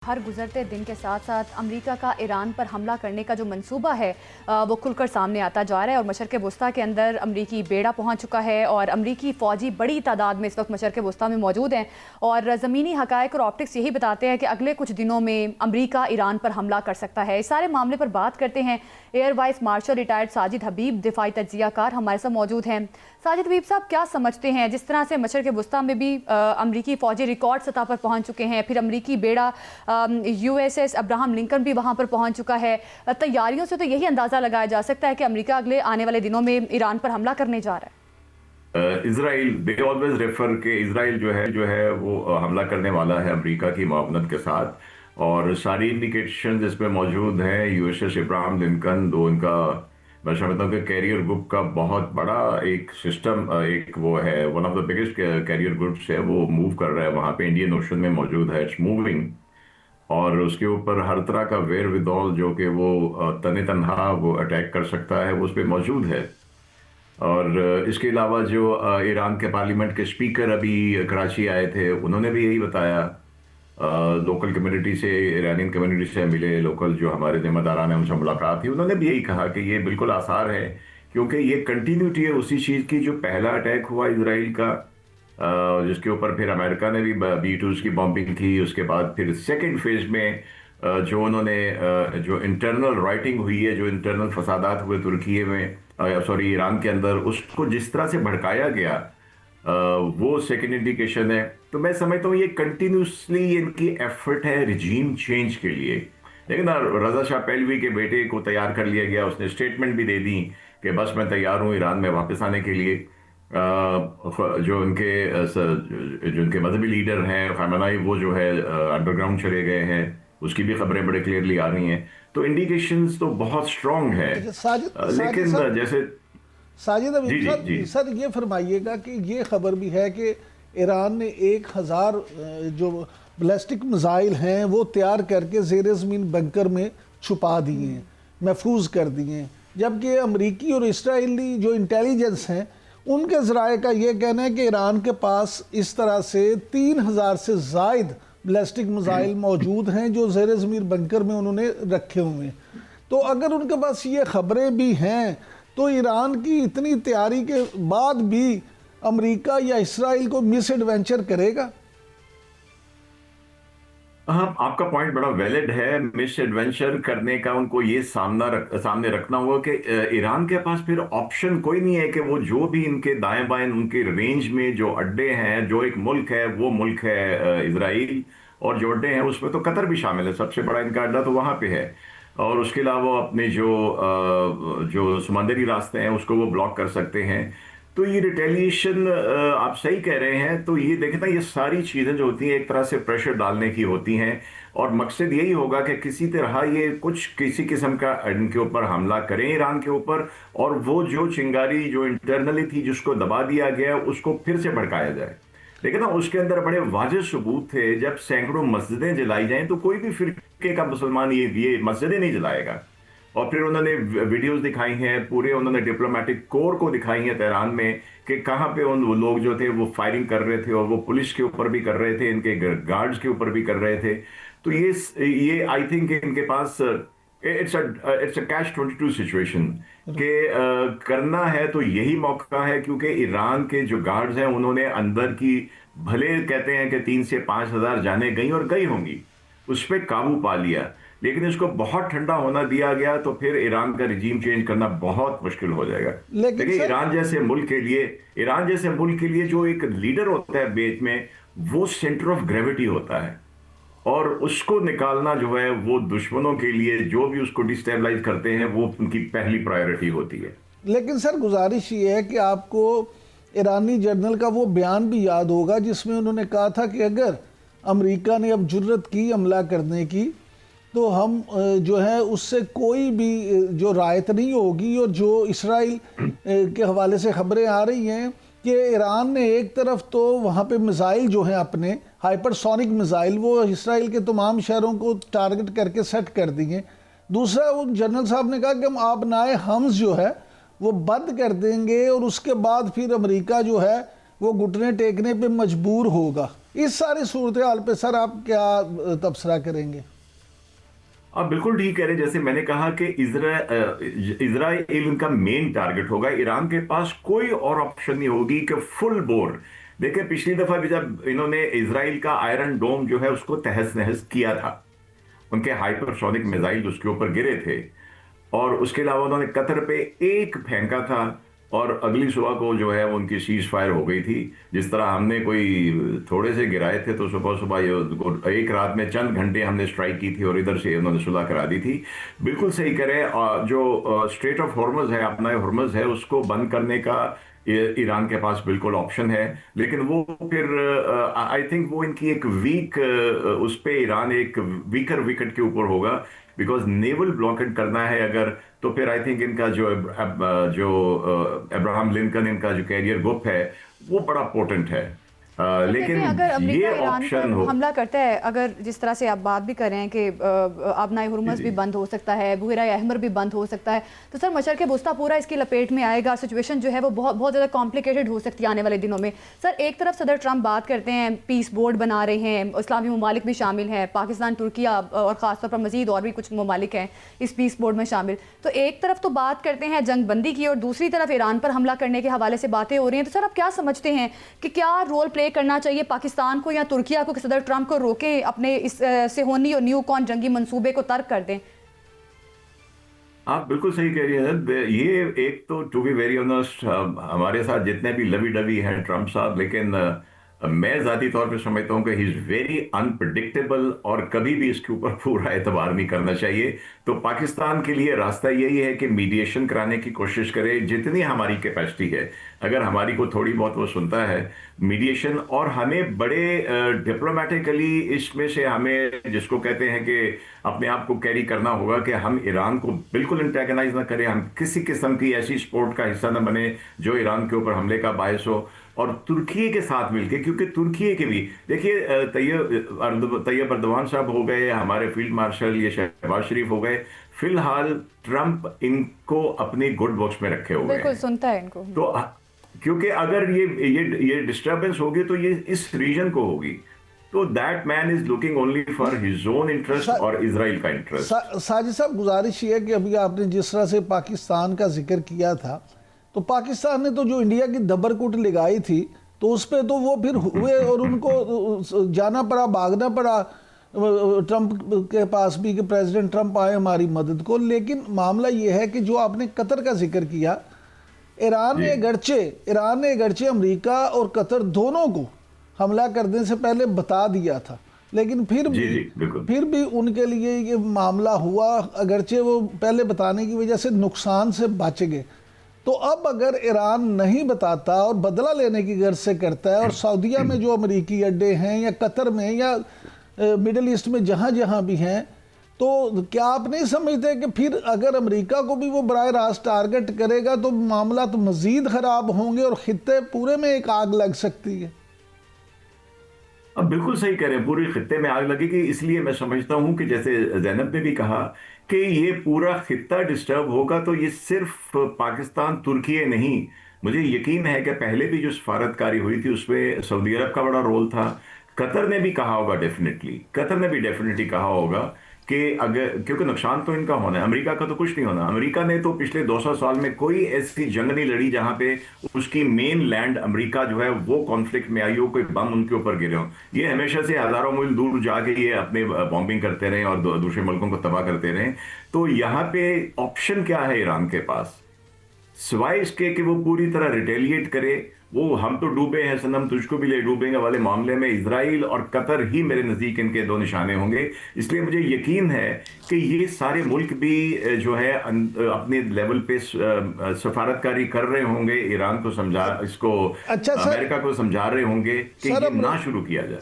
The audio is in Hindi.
हर गुजरते दिन के साथ साथ अमेरिका का ईरान पर हमला करने का जो मंसूबा है वो खुलकर सामने आता जा रहा है और मशरक़ वस्ता के अंदर अमेरिकी बेड़ा पहुंच चुका है और अमेरिकी फ़ौजी बड़ी तादाद में इस वक्त मशरक़ वस्ता में मौजूद हैं और ज़मीनी हक़ाइक़ और ऑप्टिक्स यही बताते हैं कि अगले कुछ दिनों में अमेरिका ईरान पर हमला कर सकता है। इस सारे मामले पर बात करते हैं। Air vice marshal retired Sajid Habib दिफाई तज्ज़ियाकार हमारे साथ मौजूद हैं। साजिद हबीब साहब, क्या समझते हैं जिस तरह से मशरक़ वस्ता में भी अमेरिकी फ़ौजी रिकॉर्ड सतह पर पहुँच चुके हैं, फिर अमेरिकी बेड़ा USS अब्राहम लिंकन भी वहां पर पहुंच चुका है, तैयारियों से तो यही अंदाजा लगाया जा सकता है कि अमेरिका अगले आने वाले दिनों में ईरान पर हमला करने जा रहा है। इजराइल दे ऑलवेज रेफर के इजराइल जो है वो हमला करने वाला है अमेरिका की मावनत के साथ और सारी इंडिकेशन इसमें मौजूद हैं। USS अब्राहम लिंकन दो इनका मैं समझता हूँ कि कैरियर ग्रुप का बहुत बड़ा एक सिस्टम एक वो है, one of the biggest career groups है, वो मूव कर रहा है वहां पे, इंडियन ओशन में मौजूद है, इट्स मूविंग। और उसके ऊपर हर तरह का वेयर विदॉल जो कि वो तने तनहा वो अटैक कर सकता है वो उस पर मौजूद है। और इसके अलावा जो ईरान के पार्लियामेंट के स्पीकर अभी कराची आए थे, उन्होंने भी यही बताया, लोकल कम्युनिटी से, ईरानियन कम्युनिटी से मिले, लोकल जो हमारे जिम्मेदारान हैं उनसे मुलाकात थी, उन्होंने भी यही कहा कि ये बिल्कुल आसार है क्योंकि ये कंटिन्यूटी है उसी चीज़ की जो पहला अटैक हुआ इसराइल का, जिसके ऊपर फिर अमेरिका ने भी B-2s की बॉम्बिंग की। उसके बाद फिर सेकंड फेज में जो उन्होंने जो इंटरनल राइटिंग हुई है, जो इंटरनल फसादात हुए तुर्की में, सॉरी ईरान के अंदर, उसको जिस तरह से भड़काया गया, वो सेकंड इंडिकेशन है। तो मैं समझता हूँ ये कंटिन्यूसली इनकी एफर्ट है रिजीम चेंज के लिए। लेकिन रजा शाह पहलवी के बेटे को तैयार कर लिया गया, उसने स्टेटमेंट भी दे दी कि बस मैं तैयार हूँ ईरान में वापस आने के लिए। जो उनके मजहबी लीडर हैं खामनाई, वो जो है अंडरग्राउंड चले गए हैं, उसकी भी खबरें बड़े क्लियरली आ रही हैं। तो इंडिकेशंस तो बहुत स्ट्रांग है। लेकिन जैसे साजिद अभी सर ये फरमाइएगा कि ये खबर भी है कि ईरान ने 1000 जो बैलिस्टिक मिसाइल हैं वो तैयार करके ज़ेर ज़मीन बंकर में छुपा दिए हैं, महफूज कर दिए हैं, जबकि अमरीकी और इसराइली जो इंटेलिजेंस हैं उनके ज़राए का ये कहना है कि ईरान के पास इस तरह से 3000 से ज़ायद बैलिस्टिक मिसाइल मौजूद हैं जो ज़ेर ज़मीन बंकर में उन्होंने रखे हुए हैं। तो अगर उनके पास ये खबरें भी हैं तो ईरान की इतनी तैयारी के बाद भी अमेरिका या इसराइल को मिस एडवेंचर करेगा? हाँ, आपका पॉइंट बड़ा वैलिड है। मिस एडवेंचर करने का उनको ये सामने रखना होगा कि ईरान के पास फिर ऑप्शन कोई नहीं है कि वो जो भी इनके दाएं बाएं उनके रेंज में जो अड्डे हैं, जो एक मुल्क है वो मुल्क है इजराइल, और जो अड्डे हैं उसमें तो कतर भी शामिल है, सबसे बड़ा इनका अड्डा तो वहां पे है। और उसके अलावा अपने जो समंदरी रास्ते हैं उसको वो ब्लॉक कर सकते हैं। तो ये रिटेलिएशन आप सही कह रहे हैं। तो ये देखना, ये सारी चीज़ें जो होती हैं एक तरह से प्रेशर डालने की होती हैं और मकसद यही होगा कि किसी तरह ये किसी किस्म का इनके ऊपर हमला करें ईरान के ऊपर, और वो जो चिंगारी जो इंटरनली थी जिसको दबा दिया गया उसको फिर से भड़काया जाए। लेकिन ना उसके अंदर बड़े वाज़ेह सबूत थे। जब सैकड़ों मस्जिदें जलाई जाएं तो कोई भी फिरके का मुसलमान ये मस्जिदें नहीं जलाएगा। और फिर उन्होंने वीडियोस दिखाई हैं, पूरे उन्होंने डिप्लोमेटिक कोर को दिखाई है तेहरान में कि कहाँ पे उन लोग जो थे वो फायरिंग कर रहे थे, और वो पुलिस के ऊपर भी कर रहे थे, इनके गार्ड्स के ऊपर भी कर रहे थे। तो ये आई थिंक इनके पास इट्स अ कैच 22 सिचुएशन के करना है तो यही मौका है, क्योंकि ईरान के जो गार्ड्स हैं उन्होंने अंदर की, भले कहते हैं कि 3 से 5 हजार जाने गई और गई होंगी, उस पर काबू पा लिया। लेकिन इसको बहुत ठंडा होना दिया गया तो फिर ईरान का रिजीम चेंज करना बहुत मुश्किल हो जाएगा। लेकिन ईरान जैसे मुल्क के लिए जो एक लीडर होता है बीच में, वो सेंटर ऑफ ग्रेविटी होता है, और उसको निकालना जो है वो दुश्मनों के लिए जो भी उसको डिस्टेबलाइज करते हैं वो उनकी पहली प्रायोरिटी होती है। लेकिन सर गुजारिश ये है कि आपको ईरानी जनरल का वो बयान भी याद होगा जिसमें उन्होंने कहा था कि अगर अमेरिका ने अब जुर्रत की हमला करने की तो हम जो है उससे कोई भी जो रायत नहीं होगी। और जो इसराइल के हवाले से खबरें आ रही हैं कि ईरान ने एक तरफ तो वहाँ पे मिसाइल जो हैं अपने हाइपरसोनिक मिसाइल वो इसराइल के तमाम शहरों को टारगेट करके सेट कर दिए। दूसरा, वो जनरल साहब ने कहा कि हम आबनाए हम्स जो है वो बंद कर देंगे और उसके बाद फिर अमेरिका जो है वो घुटने टेकने पे मजबूर होगा। इस सारी सूरत हाल पे सर आप क्या तबसरा करेंगे? आप बिल्कुल ठीक कह रहे हैं। जैसे मैंने कहा कि इजराइल इनका मेन टारगेट होगा। ईरान के पास कोई और ऑप्शन नहीं होगी कि फुल बोर। देखिए, पिछली दफा भी जब इन्होंने इजराइल का आयरन डोम जो है उसको तहस नहस किया था, उनके हाइपरसोनिक मिसाइल उसके ऊपर गिरे थे, और उसके अलावा उन्होंने कतर पे एक फेंका था और अगली सुबह को जो है वो उनकी सीज फायर हो गई थी। जिस तरह हमने कोई थोड़े से गिराए थे तो सुबह सुबह ये एक रात में चंद घंटे हमने स्ट्राइक की थी और इधर से उन्होंने सुलह करा दी थी। बिल्कुल सही करें। जो स्ट्रेट ऑफ हॉर्मज है, अपना हॉर्मज है, उसको बंद करने का ईरान के पास बिल्कुल ऑप्शन है। लेकिन वो फिर आई थिंक वो इनकी एक वीक उस पे ईरान एक वीकर विकेट के ऊपर होगा, बिकॉज नेवल ब्लॉकेट करना है अगर, तो फिर आई थिंक इनका जो अब्राहम लिंकन इनका जो कैरियर गुप है वो बड़ा पोटेंट है। लेकिन अगर अमेरिका ये ईरान ऑप्शन पर हो, हमला करता है, अगर जिस तरह से आप बात भी कर रहे हैं कि आबनाए हुर्मुज़ भी बंद हो सकता है, बुहरा अहमर भी बंद हो सकता है, तो सर मशरक़ वुस्ता पूरा इसकी लपेट में आएगा। सिचुएशन जो है वो बहुत बहुत ज़्यादा कॉम्प्लिकेटेड हो सकती है आने वाले दिनों में। सर एक तरफ सदर ट्रंप बात करते हैं, पीस बोर्ड बना रहे हैं, इस्लामी ममालिक भी शामिल हैं, पाकिस्तान, तुर्किया और ख़ासतौर पर मज़ीद और भी कुछ ममालिक हैं इस पीस बोर्ड में शामिल। तो एक तरफ तो बात करते हैं जंग बंदी की और दूसरी तरफ ईरान पर हमला करने के हवाले से बातें हो रही हैं। तो सर आप क्या समझते हैं कि क्या रोल प्ले करना चाहिए पाकिस्तान को या तुर्किया को कि सदर ट्रंप को रोके अपने इस सेहोनी और न्यू कॉन जंगी मंसूबे को तर्क कर दें? आप बिल्कुल सही कह रही हैं। ये एक तो टू बी वेरी ऑनेस्ट, हमारे साथ जितने भी लवी डवी हैं ट्रंप साहब, लेकिन मैं जाती तौर पे समझता हूं कि ही इज वेरी अनप्रिडिक्टेबल और कभी भी इसके ऊपर पूरा एतबार नहीं करना चाहिए। तो पाकिस्तान के लिए रास्ता यही है कि मीडिएशन कराने की कोशिश करे जितनी हमारी कैपेसिटी है। अगर हमारी को थोड़ी बहुत वो सुनता है मीडिएशन, और हमें बड़े डिप्लोमेटिकली इसमें से हमें जिसको कहते हैं कि अपने आप को कैरी करना होगा कि हम ईरान को बिल्कुल इंटेगनाइज ना करें, हम किसी किस्म की ऐसी स्पोर्ट का हिस्सा न बने जो ईरान के ऊपर हमले का बायस हो। और तुर्की के साथ मिलकर, क्योंकि तुर्की के भी देखिए, तैयब अर्दवान साहब हो गए, हमारे फील्ड मार्शल ये शहबाज शरीफ हो गए, फिलहाल ट्रंप इनको अपने गुड बॉक्स में रखे हुए हैं। बिल्कुल सुनता है इनको। तो क्योंकि अगर ये डिस्टर्बेंस होगी तो ये इस रीजन को होगी, तो that man is looking only for his own interest और इजराइल का इंटरेस्ट। साजिद साहब, गुजारिश ये है कि अभी आपने जिस तरह से पाकिस्तान का जिक्र किया था, तो पाकिस्तान ने तो जो इंडिया की दबरकुट लगाई थी तो उस पर तो वो फिर हुए और उनको जाना पड़ा, भागना पड़ा ट्रंप के पास भी कि प्रेसिडेंट ट्रंप आए हमारी मदद को। लेकिन मामला ये है कि जो आपने कतर का जिक्र किया, ईरान ने गरचे अमेरिका और कतर दोनों को हमला करने से पहले बता दिया था, लेकिन फिर भी उनके लिए ये मामला हुआ, अगरचे वो पहले बताने की वजह से नुकसान से बच गए। तो अब अगर ईरान नहीं बताता और बदला लेने की गर्ज से करता है, और सऊदीया में जो अमेरिकी अड्डे हैं या कतर में या मिडिल ईस्ट में जहाँ जहाँ भी हैं, तो क्या आप नहीं समझते कि फिर अगर अमेरिका को भी वो बराह रास्त टारगेट करेगा तो मामला तो मजीद खराब होंगे और खित्ते पूरे में एक आग लग सकती है? अब बिल्कुल सही कह रहे हैं, पूरे खित्ते में आग लगेगी। इसलिए मैं समझता हूं कि जैसे जैनब ने भी कहा कि ये पूरा खित्ता डिस्टर्ब होगा, तो ये सिर्फ पाकिस्तान तुर्की नहीं, मुझे यकीन है कि पहले भी जो सफारतकारी हुई थी उसमें सऊदी अरब का बड़ा रोल था। कतर ने भी कहा होगा, डेफिनेटली कहा होगा कि अगर, क्योंकि नुकसान तो इनका होना है, अमेरिका का तो कुछ नहीं होना। अमेरिका ने तो पिछले 200 साल में कोई ऐसी जंग नहीं लड़ी जहां पे उसकी मेन लैंड अमेरिका जो है वो कॉन्फ्लिक्ट में आई हो, कोई बम उनके ऊपर गिरे हो। ये हमेशा से हजारों मील दूर जाके ये अपने बॉम्बिंग करते रहे और दूसरे मुल्कों को तबाह करते रहे। तो यहाँ पे ऑप्शन क्या है ईरान के पास, सिवाय इसके कि वो पूरी तरह रिटेलिएट करे। वो हम तो डूबे हैं सनम तुझको भी ले डूबेंगे वाले मामले में इजराइल और कतर ही मेरे नज़दीक इनके दो निशाने होंगे। इसलिए मुझे यकीन है कि ये सारे मुल्क भी जो है अपने लेवल पे सफारतकारी कर रहे होंगे, ईरान को समझा, इसको अमेरिका को समझा रहे होंगे कि ये ना शुरू किया जाए।